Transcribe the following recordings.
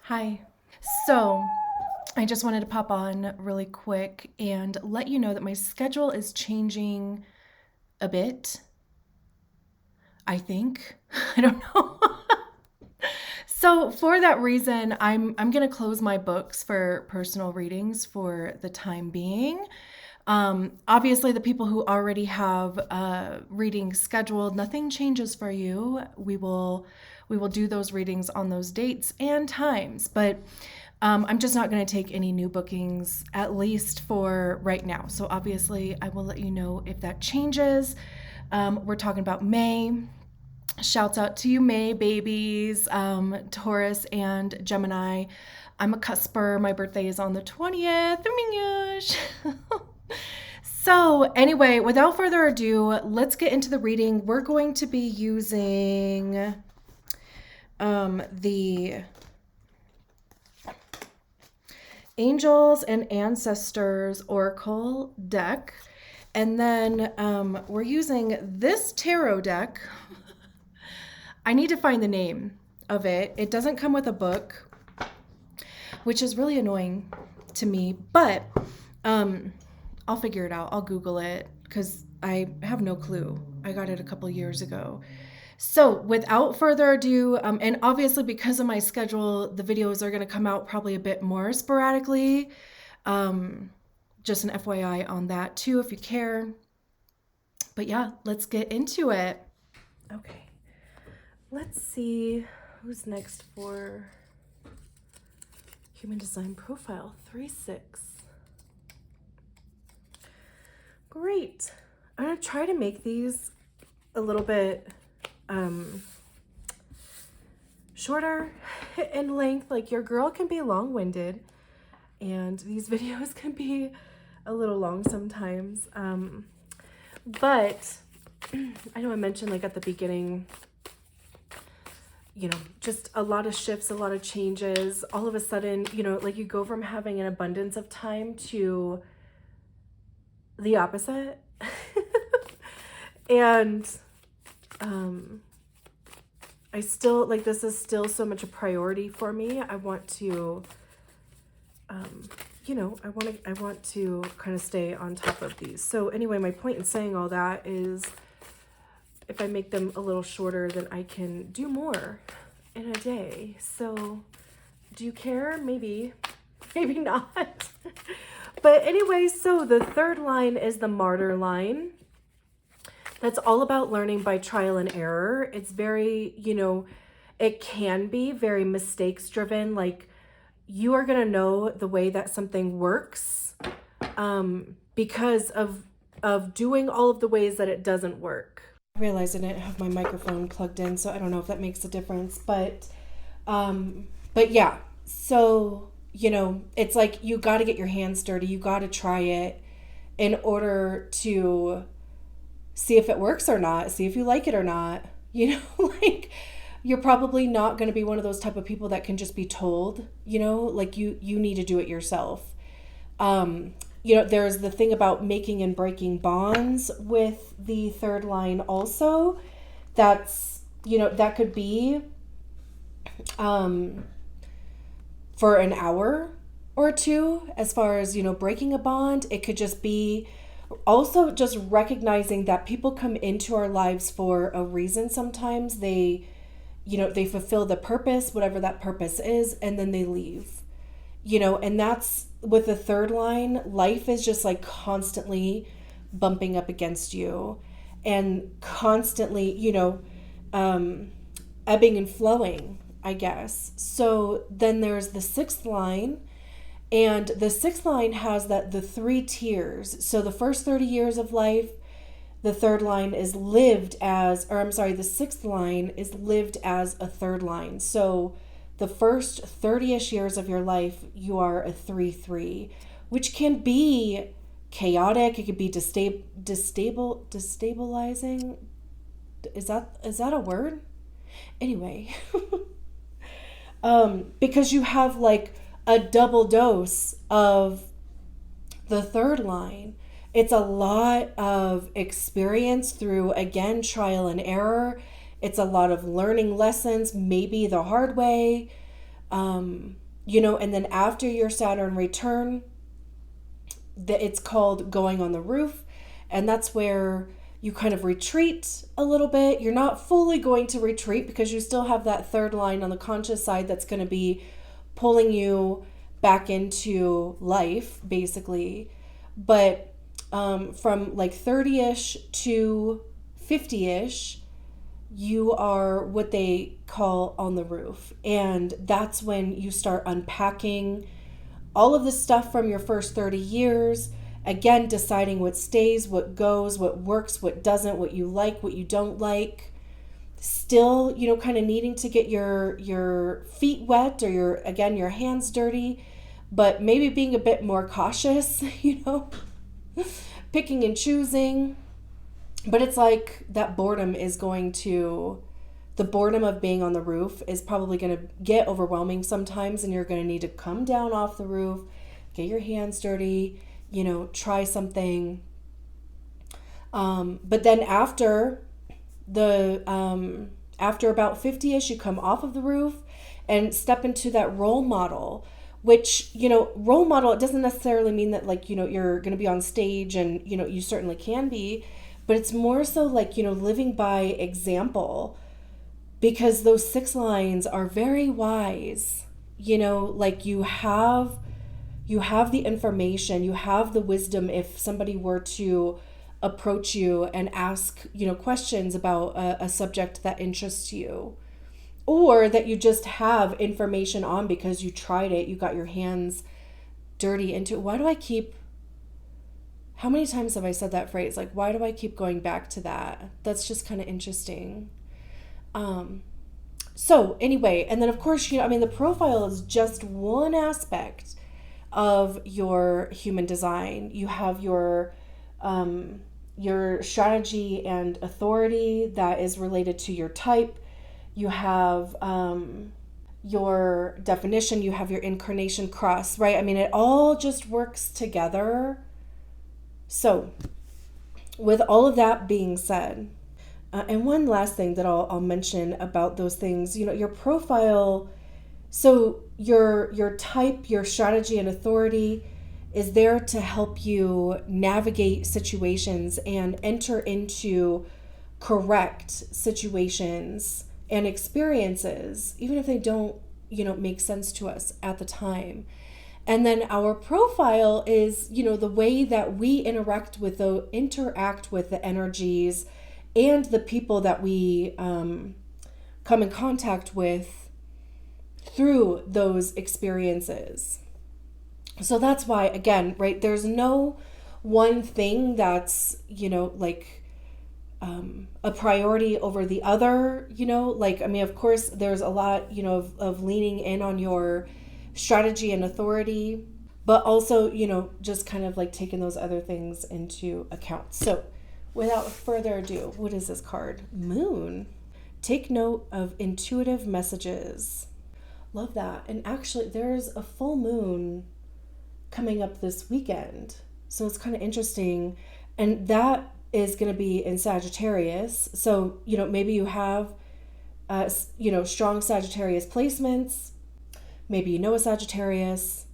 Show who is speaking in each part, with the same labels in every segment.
Speaker 1: Hi. So, I just wanted to pop on really quick and let you know that my schedule is changing a bit, I think. I don't know. So, for that reason, I'm going to close my books for personal readings for the time being. Obviously, the people who already have readings scheduled, nothing changes for you. We will do those readings on those dates and times, but I'm just not going to take any new bookings, at least for right now. So obviously, I will let you know if that changes. We're talking about May. Shouts out to you, May babies, Taurus and Gemini. I'm a cusper. My birthday is on the 20th. Oh my gosh. So, anyway, without further ado, let's get into the reading. We're going to be using the Angels and Ancestors Oracle deck. And then we're using this tarot deck. I need to find the name of it. It doesn't come with a book, which is really annoying to me, but I'll figure it out. I'll Google it because I have no clue. I got it a couple years ago. So without further ado, and obviously because of my schedule, the videos are going to come out probably a bit more sporadically. Just an FYI on that too, if you care. But yeah, let's get into it. Okay, let's see who's next for Human Design Profile 3-6. Great. I'm going to try to make these a little bit shorter in length. Like, your girl can be long-winded and these videos can be a little long sometimes. But I know I mentioned, like, at the beginning, you know, just a lot of shifts, a lot of changes. All of a sudden, you know, like, you go from having an abundance of time to the opposite. And I still, like, this is still so much a priority for me. I want to you know, I want to kind of stay on top of these. So anyway, my point in saying all that is, if I make them a little shorter, then I can do more in a day. So do you care? Maybe not. But anyway, so the third line is the martyr line. That's all about learning by trial and error. It's very, you know, it can be very mistakes driven. Like, you are going to know the way that something works because of doing all of the ways that it doesn't work. I realized I didn't have my microphone plugged in, so I don't know if that makes a difference, but yeah. So, you know, it's like, you got to get your hands dirty. You got to try it in order to see if it works or not, see if you like it or not. You know, like, you're probably not going to be one of those type of people that can just be told, you know, like, you need to do it yourself. You know, there's the thing about making and breaking bonds with the third line also. That's, you know, that could be for an hour or two, as far as, you know, breaking a bond. It could just be also just recognizing that people come into our lives for a reason. Sometimes they, you know, they fulfill the purpose, whatever that purpose is, and then they leave, you know. And that's with the third line. Life is just like constantly bumping up against you and constantly, you know, ebbing and flowing, I guess. So then there's the sixth line, and the sixth line has the 3 tiers. So the first 30 years of life, the third line is lived as, or I'm sorry, the sixth line is lived as a third line. So the first 30-ish years of your life, you are a 3-3, which can be chaotic. It could be destabilizing. Is that a word? Anyway, because you have like a double dose of the third line. It's a lot of experience through, again, trial and error. It's a lot of learning lessons, maybe the hard way. And then after your Saturn return, it's called going on the roof. And that's where you kind of retreat a little bit. You're not fully going to retreat because you still have that third line on the conscious side that's going to be pulling you back into life, basically. But from like 30-ish to 50-ish, you are what they call on the roof. And that's when you start unpacking all of the stuff from your first 30 years. Again, deciding what stays, what goes, what works, what doesn't, what you like, what you don't like. Still, kind of needing to get your feet wet or your hands dirty, but maybe being a bit more cautious, picking and choosing. But it's like that the boredom of being on the roof is probably going to get overwhelming sometimes, and you're going to need to come down off the roof, get your hands dirty, try something. But then after about 50-ish, you come off of the roof and step into that role model, which, role model, it doesn't necessarily mean that you're going to be on stage, and, you certainly can be, but it's more so living by example, because those 6 lines are very wise. You have the information, you have the wisdom if somebody were to approach you and ask, questions about a subject that interests you, or that you just have information on because you tried it, you got your hands dirty into it. How many times have I said that phrase? Why do I keep going back to that? That's just kind of interesting. So anyway, and then of course, the profile is just one aspect of your human design. You have your strategy and authority that is related to your type. You have your definition, you have your incarnation cross, right? It all just works together. So with all of that being said, and one last thing that I'll mention about those things, your profile, so your type, your strategy and authority is there to help you navigate situations and enter into correct situations and experiences, even if they don't, make sense to us at the time. And then our profile is, the way that we interact with the energies and the people that we come in contact with through those experiences. So that's why, again, right, there's no one thing that's, a priority over the other, of course, there's a lot, of leaning in on your strategy and authority, but also, just kind of taking those other things into account. So without further ado, what is this card? Moon. Take note of intuitive messages. Love that. And actually, there's a full moon coming up this weekend. So it's kind of interesting. And that is going to be in Sagittarius. So, maybe you have, strong Sagittarius placements. Maybe you know a Sagittarius.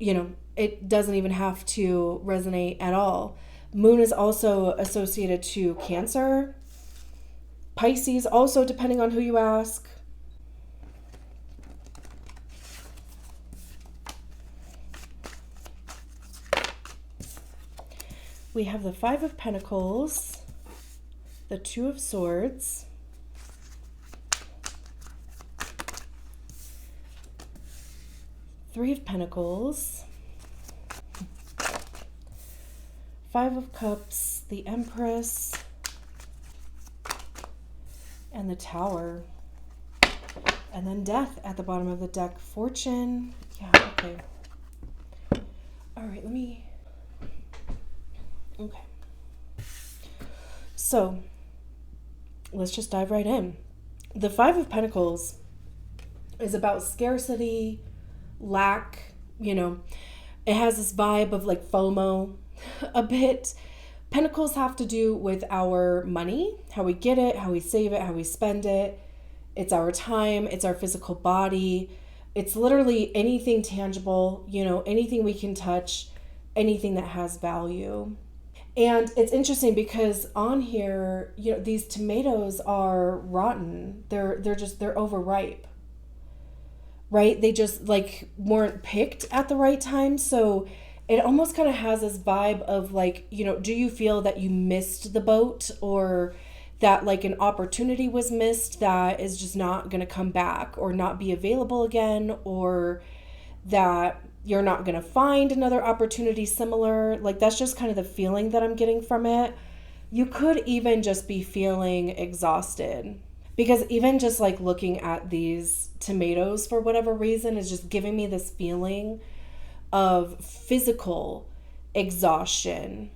Speaker 1: It doesn't even have to resonate at all. Moon is also associated to Cancer. Pisces also, depending on who you ask. We have the 5 of Pentacles, the 2 of Swords, Three of Pentacles, 5 of Cups, the Empress, and the Tower. And then Death at the bottom of the deck. Fortune. Yeah, okay. All right, okay. So, let's just dive right in. The 5 of Pentacles is about scarcity, lack, it has this vibe of FOMO a bit. Pentacles have to do with our money, how we get it, how we save it, how we spend it. It's our time, it's our physical body. It's literally anything tangible, anything we can touch, anything that has value. And it's interesting because on here, these tomatoes are rotten. They're overripe. Right? They just like weren't picked at the right time. So it almost kind of has this vibe of like, do you feel that you missed the boat, or that like an opportunity was missed that is just not going to come back or not be available again, or that you're not going to find another opportunity similar? Like, that's just kind of the feeling that I'm getting from it. You could even just be feeling exhausted, because even just like looking at these tomatoes for whatever reason is just giving me this feeling of physical exhaustion.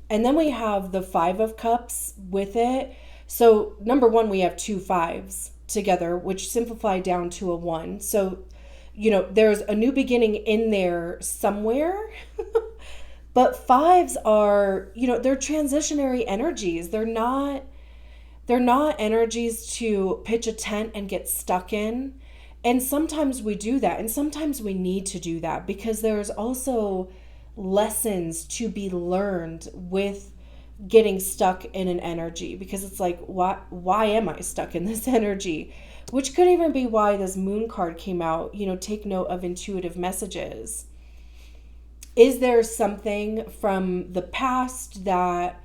Speaker 1: And then we have the 5 of Cups with it. So number one, we have 2 5s together, which simplify down to a 1. So, there's a new beginning in there somewhere. But 5s are, they're transitionary energies. They're not energies to pitch a tent and get stuck in. And sometimes we do that, and sometimes we need to do that, because there's also lessons to be learned with getting stuck in an energy, because it's like, why am I stuck in this energy? Which could even be why this moon card came out. Take note of intuitive messages. Is there something from the past that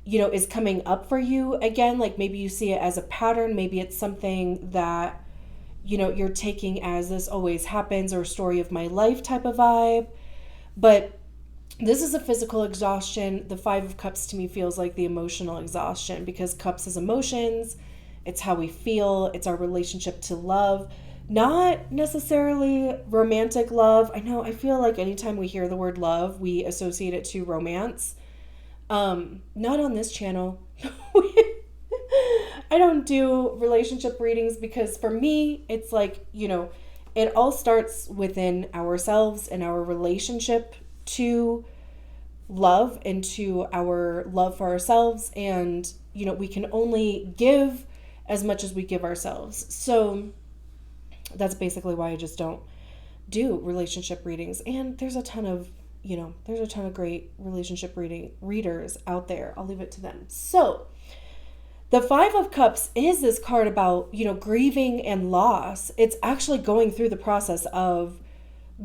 Speaker 1: is coming up for you again? Like, maybe you see it as a pattern. Maybe it's something that you're taking as this always happens, or a story of my life type of vibe. But this is a physical exhaustion. The 5 of Cups to me feels like the emotional exhaustion, because cups is emotions. It's how we feel. It's our relationship to love. Not necessarily romantic love. I feel like anytime we hear the word love, we associate it to romance. Not on this channel. I don't do relationship readings, because for me, it's like, it all starts within ourselves and our relationship to love and to our love for ourselves. And, we can only give as much as we give ourselves. So that's basically why I just don't do relationship readings. And there's a ton of great relationship readers out there. I'll leave it to them. So the 5 of Cups is this card about, grieving and loss. It's actually going through the process of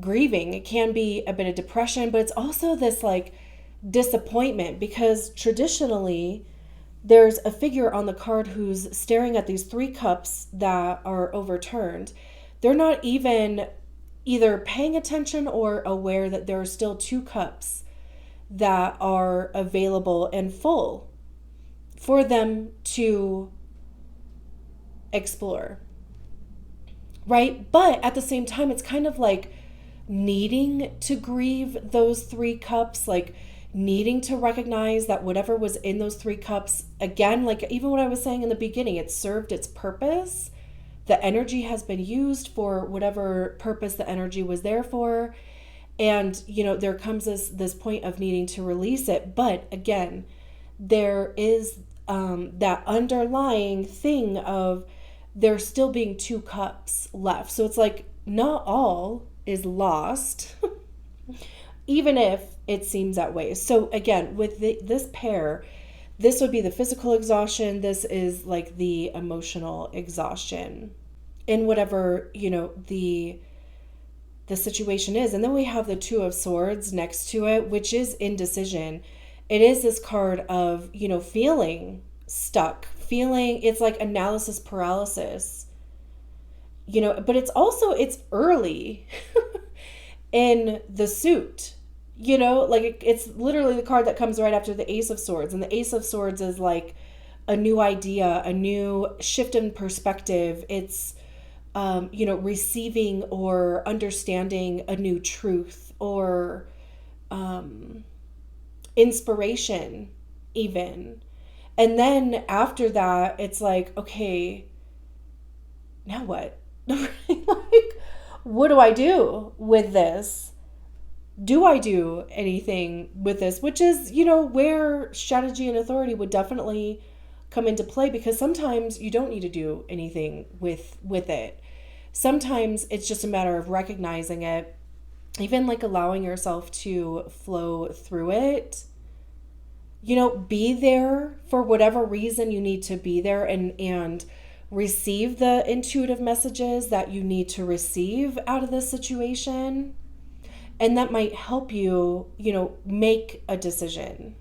Speaker 1: grieving. It can be a bit of depression, but it's also this like disappointment, because traditionally there's a figure on the card who's staring at these 3 cups that are overturned. They're not even either paying attention or aware that there are still 2 cups that are available and full for them to explore, right? But at the same time, it's kind of like needing to grieve those 3 cups, like needing to recognize that whatever was in those 3 cups, again, like even what I was saying in the beginning, it served its purpose. The energy has been used for whatever purpose the energy was there for. And, there comes this point of needing to release it. But again, there is that underlying thing of there still being 2 cups left. So it's like not all is lost, even if it seems that way. So again, with this pair, this would be the physical exhaustion. This is like the emotional exhaustion in whatever, the situation is. And then we have the 2 of Swords next to it, which is indecision. It is this card of, feeling stuck, it's like analysis paralysis, but it's early in the suit, like it's literally the card that comes right after the Ace of Swords. And the Ace of Swords is like a new idea, a new shift in perspective. It's, receiving or understanding a new truth, or inspiration even. And then after that, it's like, okay, now what? Like, what do I do with this? Do I do anything with this? Which is, where strategy and authority would definitely come into play, because sometimes you don't need to do anything with it. sometimes it's just a matter of recognizing it, even like allowing yourself to flow through it. Be there for whatever reason you need to be there, and receive the intuitive messages that you need to receive out of this situation. And that might help you, make a decision.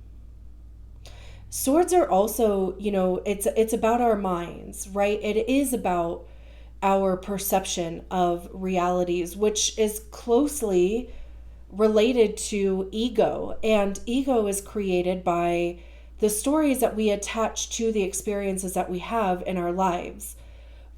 Speaker 1: Swords are also, it's about our minds, right? It is about our perception of realities, which is closely related to ego. And ego is created by the stories that we attach to the experiences that we have in our lives,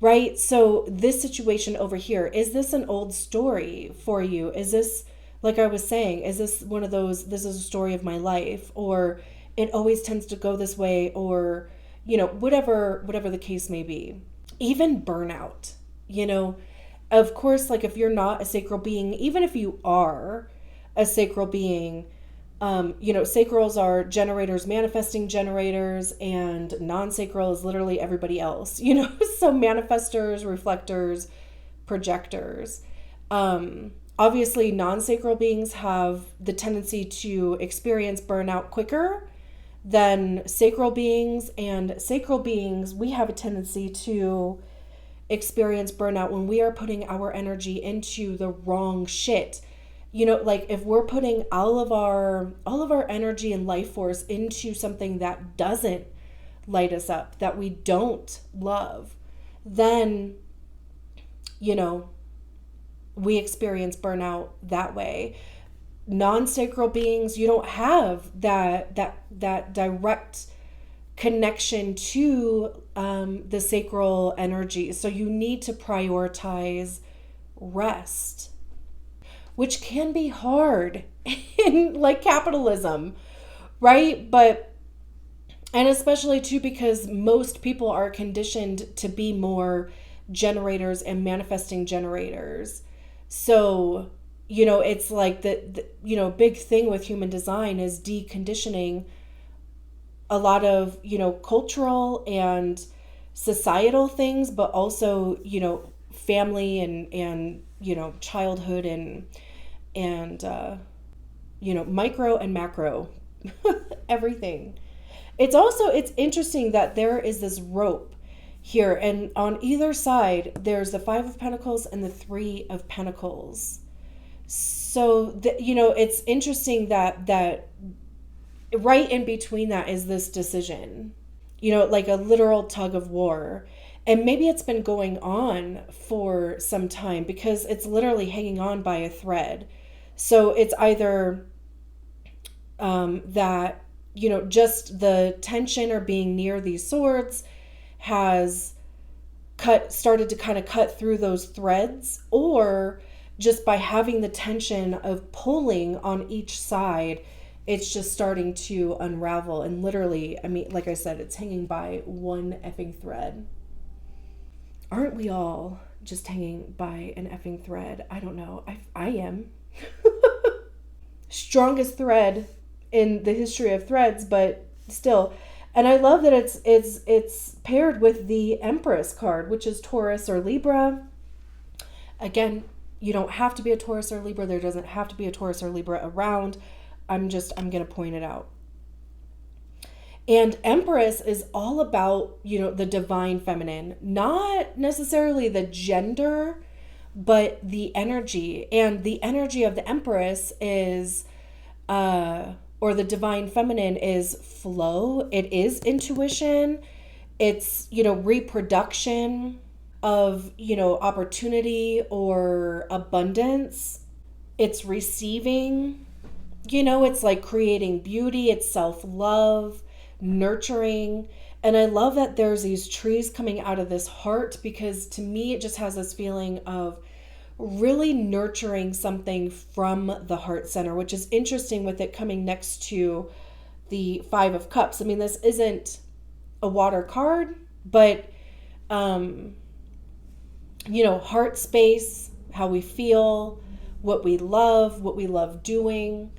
Speaker 1: right? So this situation over here, is this an old story for you? Is this, like I was saying, is this one of those, this is a story of my life, or it always tends to go this way, or, whatever the case may be. Even burnout, of course, like if you're not a sacral being, even if you are a sacral being, sacrals are generators, manifesting generators, and non-sacral is literally everybody else, so manifestors, reflectors, projectors. Obviously, non-sacral beings have the tendency to experience burnout quicker than sacral beings, and sacral beings, we have a tendency to experience burnout when we are putting our energy into the wrong shit. Like if we're putting all of our energy and life force into something that doesn't light us up, that we don't love, then we experience burnout that way. Non-sacral beings, you don't have that direct connection to the sacral energy. So you need to prioritize rest, which can be hard in like capitalism, right? And especially too, because most people are conditioned to be more generators and manifesting generators. So, it's like the big thing with human design is deconditioning a lot of, cultural and societal things, but also, family and childhood and micro and macro, everything. It's interesting that there is this rope here, and on either side, there's the 5 of Pentacles and the 3 of Pentacles. So, it's interesting that right in between that is this decision, like a literal tug of war. And maybe it's been going on for some time because it's literally hanging on by a thread. So it's either that, just the tension or being near these swords has started to kind of cut through those threads, or just by having the tension of pulling on each side, it's just starting to unravel. And literally, I mean, like I said, it's hanging by one effing thread. Aren't we all just hanging by an effing thread? I don't know. I am. Strongest thread in the history of threads, but still. And I love that it's paired with the Empress card, which is Taurus or Libra. Again, you don't have to be a Taurus or Libra. There doesn't have to be a Taurus or Libra around. I'm going to point it out. And Empress is all about, the divine feminine, not necessarily the gender, but the energy. And the energy of the Empress is, or the divine feminine is flow. It is intuition. It's, reproduction of, opportunity or abundance. It's receiving, it's like creating beauty. It's self-love, nurturing. And I love that there's these trees coming out of this heart, because to me it just has this feeling of really nurturing something from the heart center, which is interesting with it coming next to the 5 of Cups. I mean, this isn't a water card, but heart space, how we feel, what we love doing.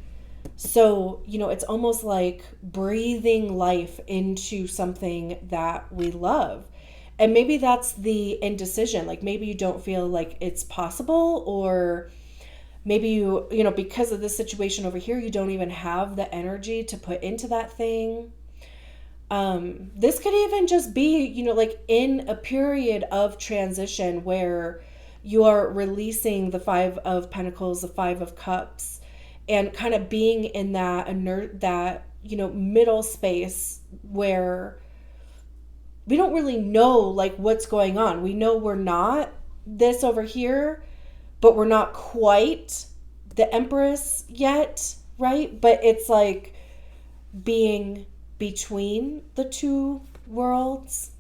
Speaker 1: So, it's almost like breathing life into something that we love. And maybe that's the indecision. Like maybe you don't feel like it's possible, or maybe you know, because of this situation over here, you don't even have the energy to put into that thing. This could even just be, you know, like in a period of transition where you are releasing the Five of Pentacles, the Five of Cups, and kind of being in that that, you know, middle space where we don't really know like what's going on. We know we're not this over here, but we're not quite the Empress yet, right? But it's like being between the two worlds.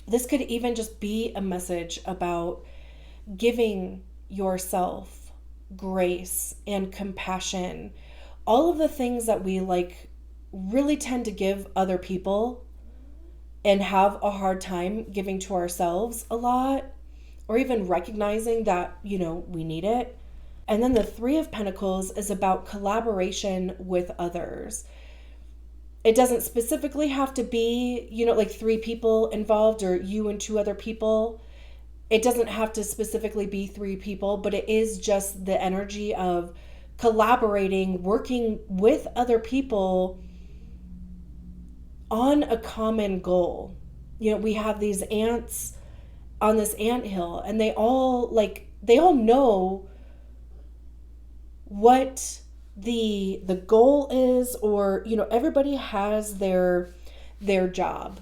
Speaker 1: This could even just be a message about giving yourself grace and compassion. All of the things that we like really tend to give other people and have a hard time giving to ourselves a lot, or even recognizing that, you know, we need it. And then the Three of Pentacles is about collaboration with others. It doesn't specifically have to be, you know, like 3 people involved or you and 2 other people. It doesn't have to specifically be 3 people, but it is just the energy of collaborating, working with other people on a common goal. You know, we have these ants on this anthill, and they all know what the goal is, or, you know, everybody has their job,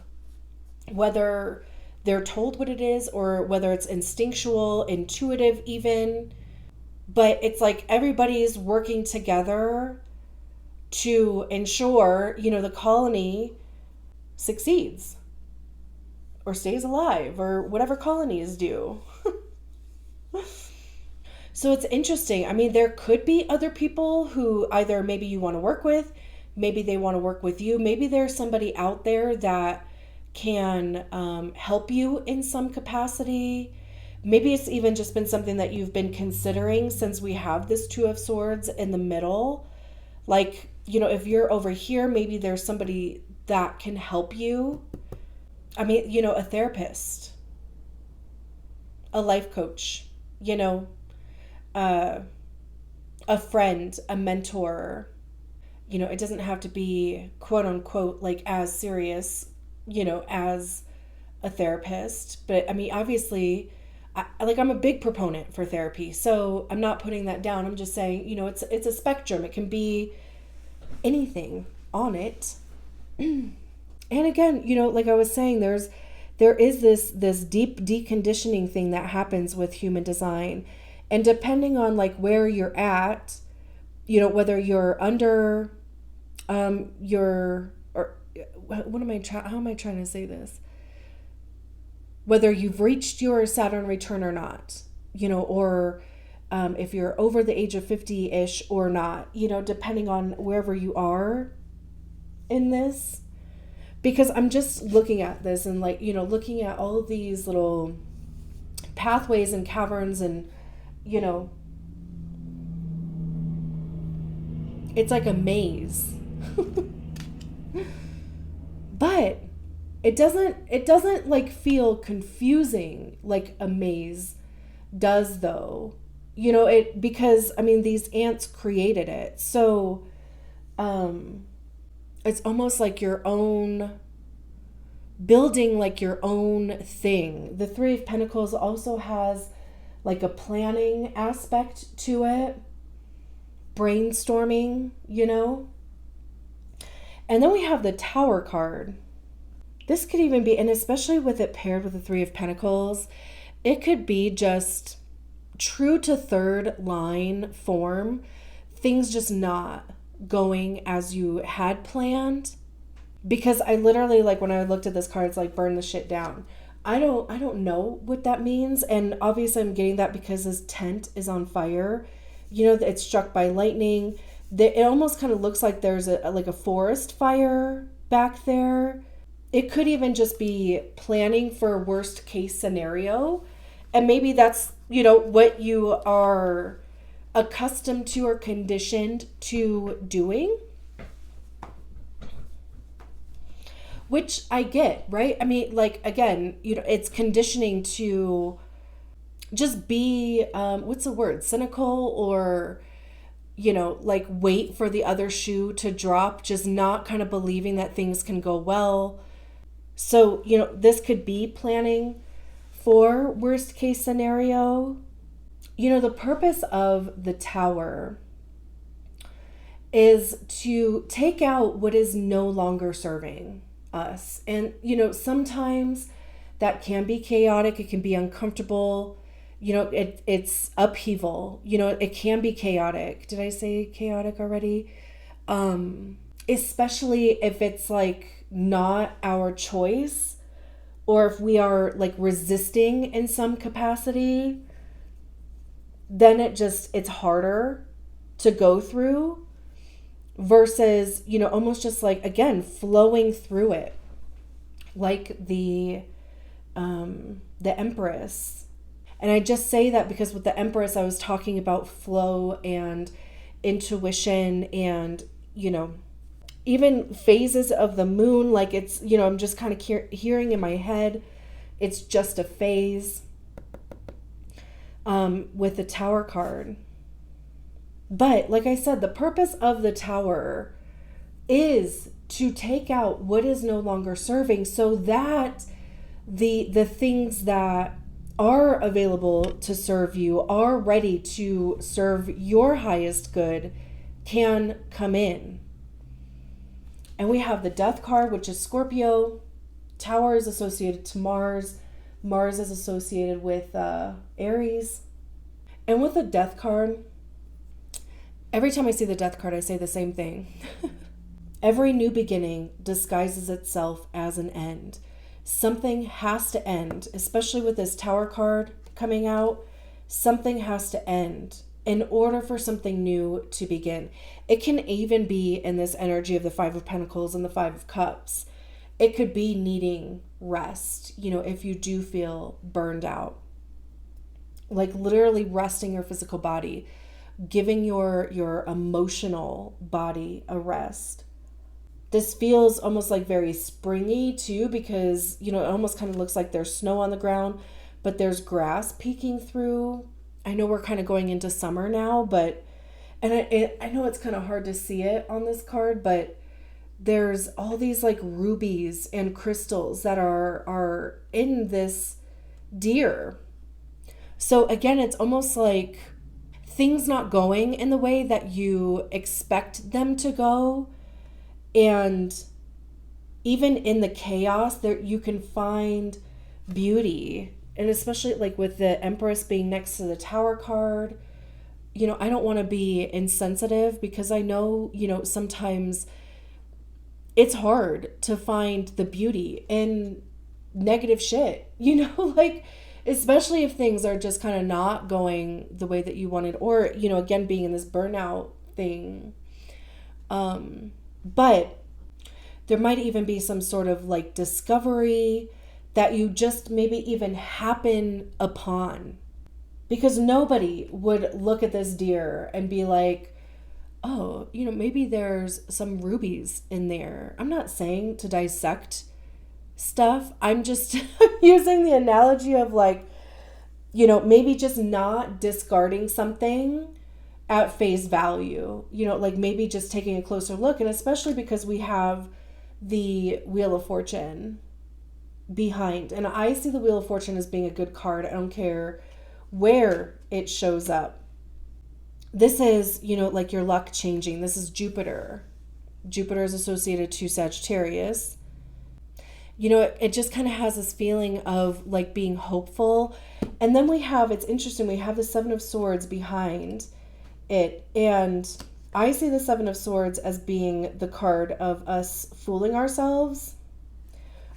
Speaker 1: whether they're told what it is or whether it's instinctual, intuitive even. But it's like everybody's working together to ensure, you know, the colony succeeds or stays alive, or whatever colonies do. So it's interesting. I mean, there could be other people who either maybe you want to work with, maybe they want to work with you, maybe there's somebody out there that can help you in some capacity. Maybe it's even just been something that you've been considering, since we have this Two of Swords in the middle. Like, you know, if you're over here, maybe there's somebody that can help you. I mean, you know, a therapist, a life coach, you know, a friend, a mentor. You know, it doesn't have to be quote unquote like as serious, you know, as a therapist. But I mean, obviously, I'm a big proponent for therapy, so I'm not putting that down. I'm just saying, you know, it's a spectrum. It can be anything on it. And again, you know, like I was saying, there is this deep deconditioning thing that happens with human design. And depending on like where you're at, you know, whether you're under or what am I trying, how am I trying to say this? Whether you've reached your Saturn return or not, you know, or if you're over the age of 50-ish or not, you know, depending on wherever you are in this. Because I'm just looking at this and like, you know, looking at all of these little pathways and caverns, and, you know, it's like a maze. But it doesn't like feel confusing like a maze does, though. You know, because I mean, these ants created it. So it's almost like your own building, like your own thing. The Three of Pentacles also has like a planning aspect to it, brainstorming, you know. And then we have the Tower card. This could even be, and especially with it paired with the Three of Pentacles, it could be just true to third line form, things just not going as you had planned. Because I literally, like, when I looked at this card, it's like burn the shit down. I don't know what that means, and obviously I'm getting that because this tent is on fire. You know, it's struck by lightning. It almost kind of looks like there's a forest fire back there. It could even just be planning for a worst case scenario. And maybe that's, you know, what you are accustomed to or conditioned to doing. which I get, right? I mean, like, again, it's conditioning to just be, what's the word, cynical, or, like wait for the other shoe to drop, just not kind of believing that things can go well. So, this could be planning for worst case scenario. The purpose of the Tower is to take out what is no longer serving us. And, sometimes that can be chaotic. It can be uncomfortable. It's upheaval. It can be chaotic. Did I say chaotic already? Especially if it's like not our choice, or if we are like resisting in some capacity, then it's harder to go through versus, almost just like, again, flowing through it. Like the Empress. And I just say that because with the Empress, I was talking about flow and intuition and, even phases of the moon. Like it's, I'm just kind of hearing in my head, it's just a phase with the Tower card. But like I said, the purpose of the Tower is to take out what is no longer serving, so that the things that are available to serve you, are ready to serve your highest good, can come in. And we have the Death card, which is Scorpio. Tower is associated to Mars. Mars is associated with Aries. And with the Death card, every time I see the Death card, I say the same thing. Every new beginning disguises itself as an end. Something has to end, especially with this Tower card coming out. Something has to end in order for something new to begin. It can even be in this energy of the Five of Pentacles and the Five of Cups. It could be needing rest, if you do feel burned out. Like literally resting your physical body, giving your emotional body a rest. This feels almost like very springy too, because, it almost kind of looks like there's snow on the ground, but there's grass peeking through. I know we're kind of going into summer now, and I know it's kind of hard to see it on this card, but there's all these like rubies and crystals that are in this deer. So again, it's almost like things not going in the way that you expect them to go. And even in the chaos, there you can find beauty. And especially like with the Empress being next to the Tower card, I don't want to be insensitive, because I know, sometimes it's hard to find the beauty in negative shit, like, especially if things are just kind of not going the way that you wanted, or, again, being in this burnout thing. But there might even be some sort of like discovery that you just maybe even happen upon, because nobody would look at this deer and be like, oh, maybe there's some rubies in there. I'm not saying to dissect stuff. I'm just using the analogy of like, maybe just not discarding something at face value, like maybe just taking a closer look. And especially because we have the Wheel of Fortune behind, and I see the Wheel of Fortune as being a good card. I don't care where it shows up. This is, like your luck changing. This is Jupiter. Jupiter is associated to Sagittarius. It just kind of has this feeling of like being hopeful. And then it's interesting, we have the Seven of Swords behind it, and I see the Seven of Swords as being the card of us fooling ourselves.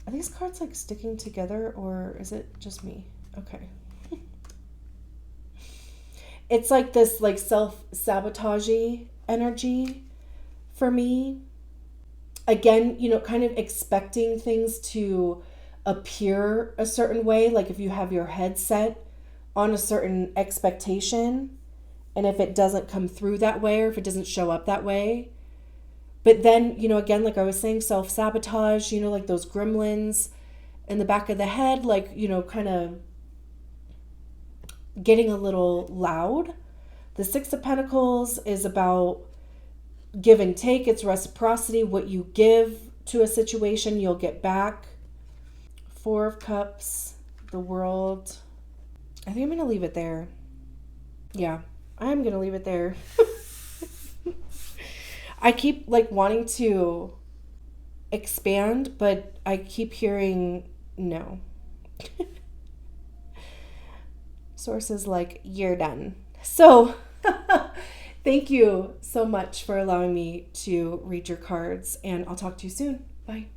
Speaker 1: Are these cards like sticking together, or is it just me? Okay. It's like this like self-sabotagey energy for me. Again, kind of expecting things to appear a certain way. Like if you have your head set on a certain expectation, and if it doesn't come through that way, or if it doesn't show up that way, But then, again, like I was saying, self-sabotage, like those gremlins in the back of the head, like, kind of getting a little loud. The Six of Pentacles is about give and take. It's reciprocity. What you give to a situation, you'll get back. Four of Cups, the World. I think I'm going to leave it there. Yeah, I'm going to leave it there. I keep wanting to expand, but I keep hearing no. Sources you're done. So thank you so much for allowing me to read your cards, and I'll talk to you soon. Bye.